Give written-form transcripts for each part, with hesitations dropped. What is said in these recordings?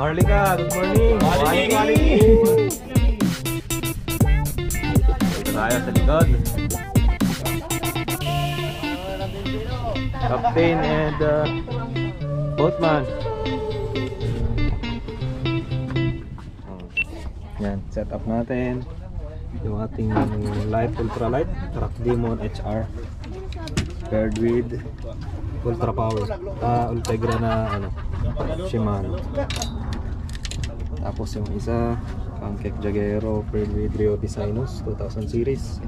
Marlika, good morning. Morning. Ito tayo sa likod. Captain and boatman. Yan, set up natin yung ating light, ultralight Rock Demon HR paired with ultra power Ultegra na ano, Shimano. Tapos yung isa Pancake Jagero paired with Rio Sinus 2000 series.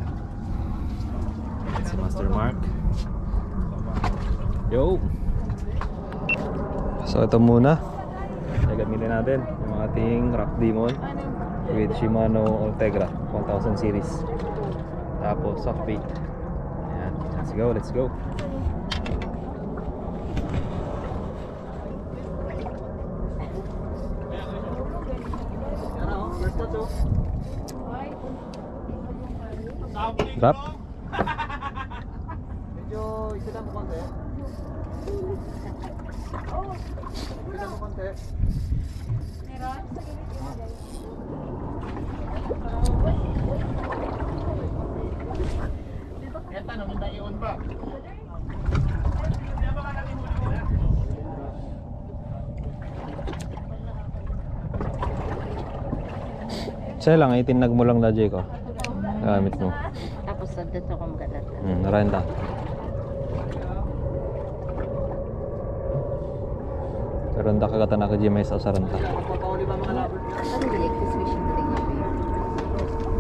Yan si Master Mark. Yo! So ito muna gagamitin natin yung ating Rock Demon with Shimano Ultegra 1000 series. Tapos soft bait. Ayan, let's go. Drop. Medyo isa lang po konti. Isa lang po konti. Meron? Eta naman tayo on pa. Siya lang, itinag mo lang na Jay ko. Gamit mo. Tapos dito ko magalat. Renta. Renta ka kata na ka Jimay sa renta. Ano di exhibition na rin yun?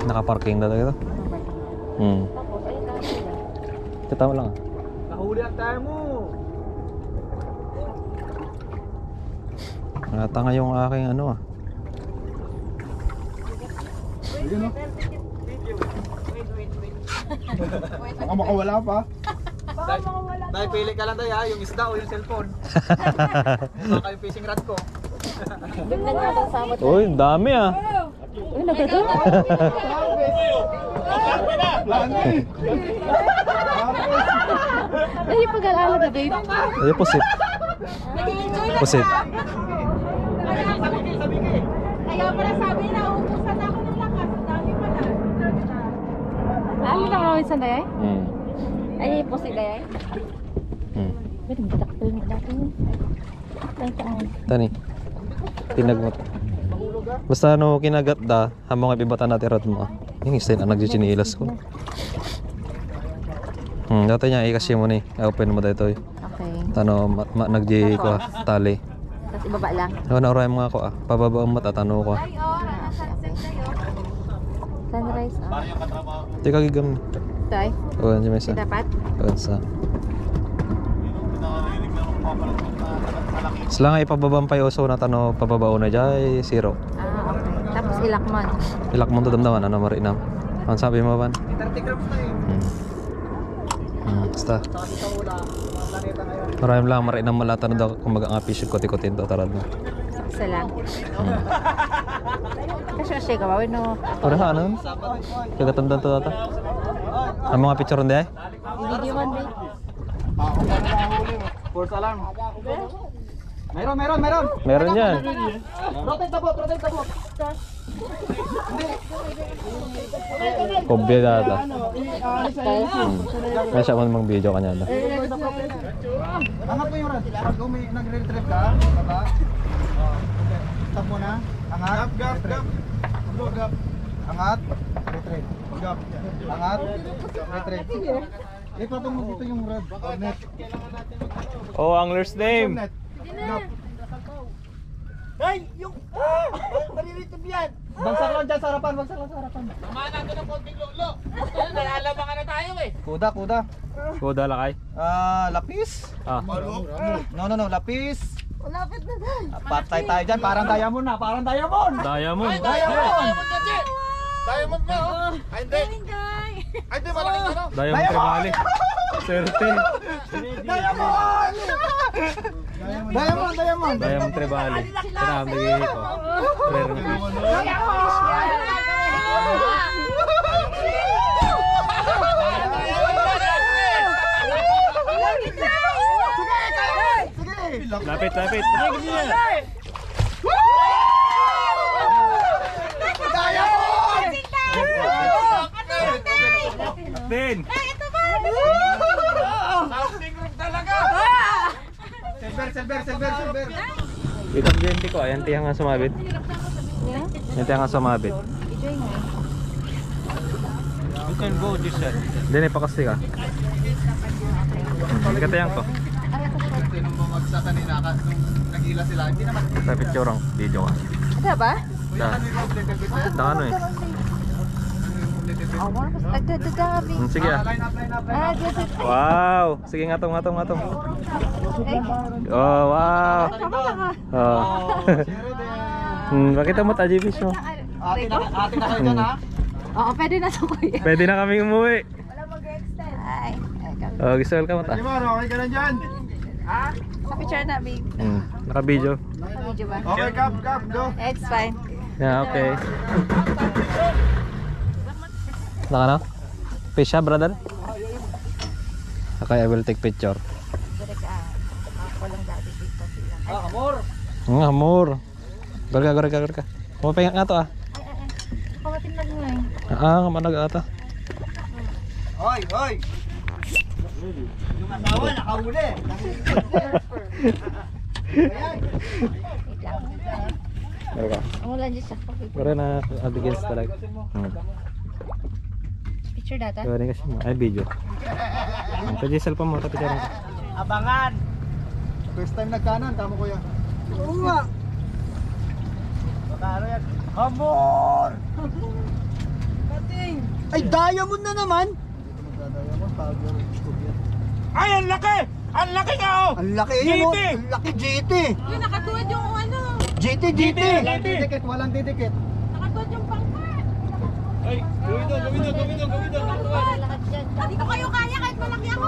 Naka-parking na tayo. Tapos ay kasi na. Kita mo lang. Nahuli ang tayo mo. Natanga yung aking ano ah. Ayun o. Baka makawala pa. Dahil pili ka lang tayo ha, yung isda o yung cellphone. Baka yung fishing rod ko. Biglang nakasamot. Uy, dami ah. Uy, nagkagawa. Ay, pag-alala na babe. Ay, pusit. Pusit. Kaya pala sabi na, uubusan ako ng lakas. Ang dami pala. Ano na kawin sa dayay? Ay, po si Dayay. Ba't nagtakpil mo dati yun? Tani. Tinag mo. Basta ano kinagat da, hamong ibibatan natin rod mo. Yung isa na nagchichinilas ko. Dati niya ikasya mo ni. Open mo dito. Okay. Tano nagji ko tali. Tapos ibaba lang. Ano oray mga ko ah. Pababa ang mata tano ko. Ay, oh, sunset tayo. Sunrise. Di ka gigam. Tay. Oh, andiyan may isa. Dapat? Oh, sa. Sila nga ipababampay oso na tano pababao na dyan, zero. Okay. Tapos ilakman. Ilak mo to damdaman, ano marinam. Ano sabi mo ba? 30 grams na eh. Basta. Saka dito wala, mga planeta ngayon. Maraming lang marinam malata na daw kung mag-ang-apish yung kuti-kutin to tarad mo. Isa lang. Kasi siya gawin no. Pero ano? Kagatandaan to data. Ang mga picture hindi ay? Video man babe. False alarm. Meron. Meron yan. Rotate the boat. Kobya data. Kaya siya man mang video kanya na. Angat mo yung rod. Pag nagre-retrieve ka, baba. Stop mo na. Angat. Gap. Angat. Retrieve. Gap. Angat. Retrieve. Ipatong mo dito yung rod. Net. Oh, angler's name. Gap. Ay! Yung... Nalilitib yan! Bagsak lang dyan sa harapan. Kumana ko ng konting lolo. Nalalabangan na tayo eh. Kuda. Kuda lakay. Lapis? No, lapis. Malapit na tayo. Patay tayo dyan, parang diamond na, Diamond. Diamond kasi. Diamond na oh. Ay hindi. Ay hindi, malaking ano. Diamond Trevali. Serte. Diamond! Diamond Trevali. Tinaham lagi ko. Rare na fish. Sige! Lapit. Sige. din. Something wrong talaga. Silver. Itong gente ko, ayan tiyang nga sumabit. Yeah? Yan tiyang nga sumabit. Enjoy mo. You can go this side. Hindi na ipakasti ka. Hindi ka tiyang ko. Ito nung bumagsak kanina, nung nagila sila, hindi naman. Sa picture ang video ka. Ada ba? Da. Da ano eh. Oh, mo. Agdadagabi. Sige ah. Line up. Ah, just it. Wow! Sige ngatong. Oh, wow! Oh. Bakit mo ta JP show? Ate na kayo dyan ha? Oo, pwede na sa kuya. Pwede na kaming umuwi. Ay, Oh, gusto ka mo ta. Jimar, okay ka na dyan? sa picture na, babe. Naka-video. Video ba? Okay, Cap, go. It's fine. Yeah, okay. Naka na? Fish siya, brother? Okay, I will take picture. Direct walang dati dito sila. Amor. Garga. Pumapingat nga to ah. Pamatin lang nga eh. Manag ata. Hoy! Yung asawa, nakahuli. Wait lang. Garga. Umulan dyan siya. Garga na against talaga. Picture data? Garga kasi mo. Ay, video. Pwede cellphone mo, tapos ka. Abangan! First time nagkanan, tama kuya. Oo nga! Bakaro yan. Amor! Kating! Ay, diamond na naman! Ay, ang laki! Ang laki nga oh! Ang laki GT! yun, oh. Ang laki GT! Yung nakatuwad yung ano. GT! Walang didikit. Nakatuwad yung pangkat. Ay, gawin daw. Lahat dyan. Hindi ko kayo kaya kahit malaki ako.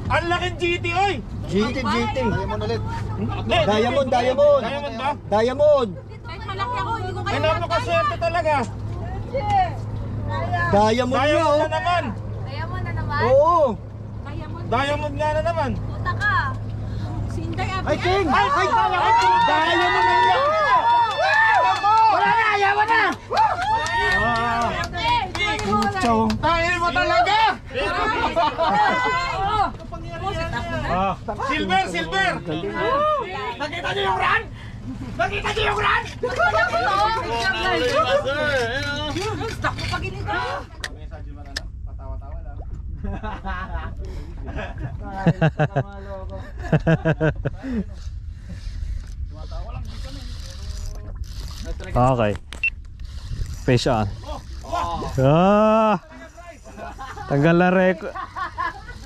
Ang laking GT, oy! GT! Diamond ulit. Hindi, Diamond ba? Diamond! Kahit malaki ako, hindi ko Ay, kayo napakaswerte talaga. Diamond niya, Diamond oh! na naman. Kaya mo na naman. Oo! Diamond nga na naman. Puta ka. Si Inday Abi. Ay, King! Ay, diamond na niya! Wala na! Ayawan na! Chow! Dahil mo talaga! Silver! Nakita niyo yung run? Stuck mo pag inito. Patawa-tawa lang. Okay. Fish on. Tanggal na record.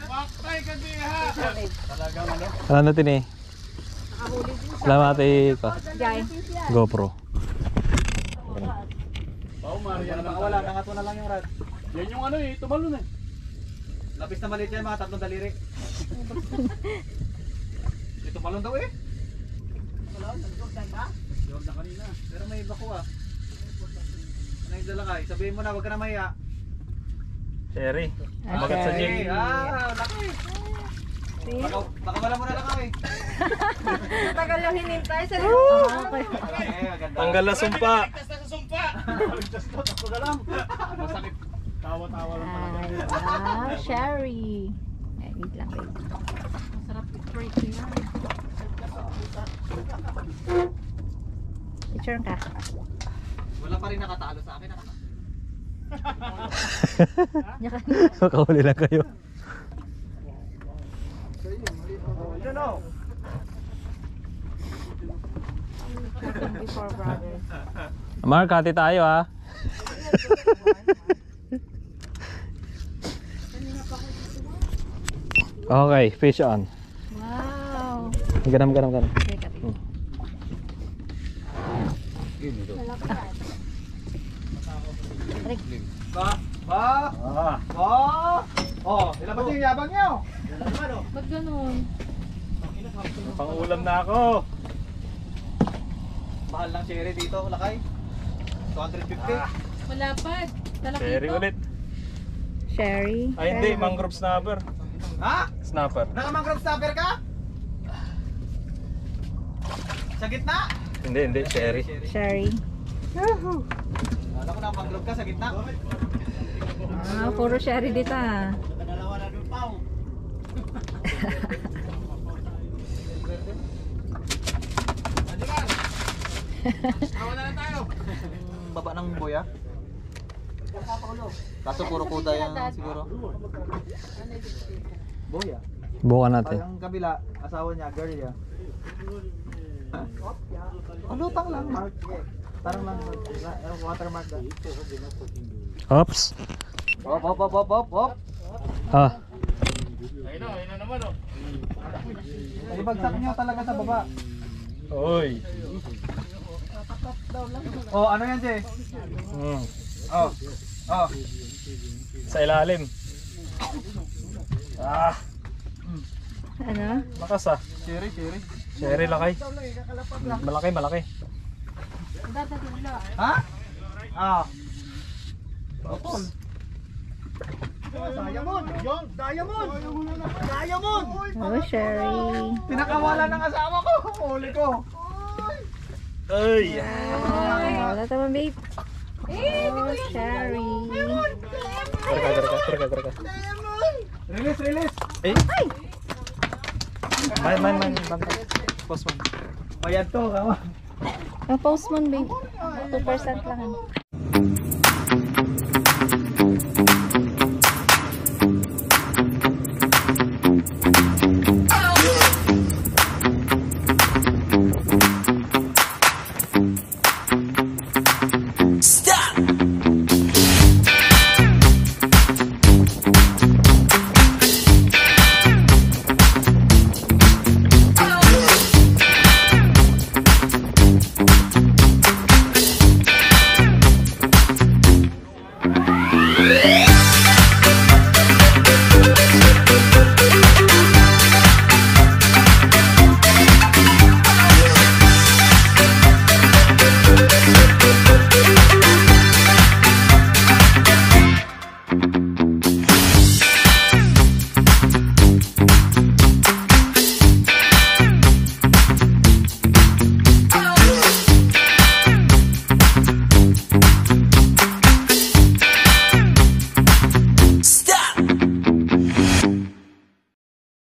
Baktay ka diha! Ano natin eh? Salamat ko. Jai. GoPro. Wala, nangato na lang yung rad. Yan yung ano eh, tumalon eh. Labis na maliit yan, mga 3 daliri. Ito palong daw eh. York na kanina. Pero may iba ko ah. Ano yung dalakay? Sabihin mo na, huwag ka na mahiya. Sherry. Magat sa gym. Laki. Baka wala mo na lang kami. Tagal yung hinintay sa Tanggal na sumpa. Ligtas na sa sumpa! Ako na lang. Masakit. Tawa-tawa lang. Wow, Sherry. Ay, wait lang, wait. Masarap picture ito yan. Picture ka. Wala pa rin nakatalo sa akin. Makahuli lang kayo. Before brothers. Mark, hati tayo ha. Okay, fish on. Wow. Ganam. Wait, kapit. Oh, ilabas yung yabang niyo. Ba't ganun? Pangulam na ako. Mahal lang sherry dito, lakay. 250. Malapad. Sherry ulit. Sherry. Ay hindi, mangrove snapper. Ha? Snapper. Naka-mangrove stopper ka? Sa gitna? Hindi, sherry. Sherry. Alam ko na mangrove ka sa gitna. Ah, puro sherry dito ah. Baba ng boya. Kaso puro kuda yan siguro. Boya. Bukan natin. Ang kabila, asawa niya, girl niya. Lutang lang, Mark. Parang lang, watermark na. Oops. Hop. Ah. Ayun na naman oh. Ibagsak niyo talaga sa baba. Oy. Oh, ano yan, Jay? Oh. Sa ilalim. Ah, Ano? lakas ah. Cherry. Cherry lakay. Malaki. Ha? Ah. Oops. Diamond! Oh, sherry. Pinakawalan ng asawa ko. Huli ko. Ay. Oh, wala naman, babe. Oh, sherry. Terka. Release. Eh. Man. Postman. O yan to, kama. Ang postman, babe. 2% lang.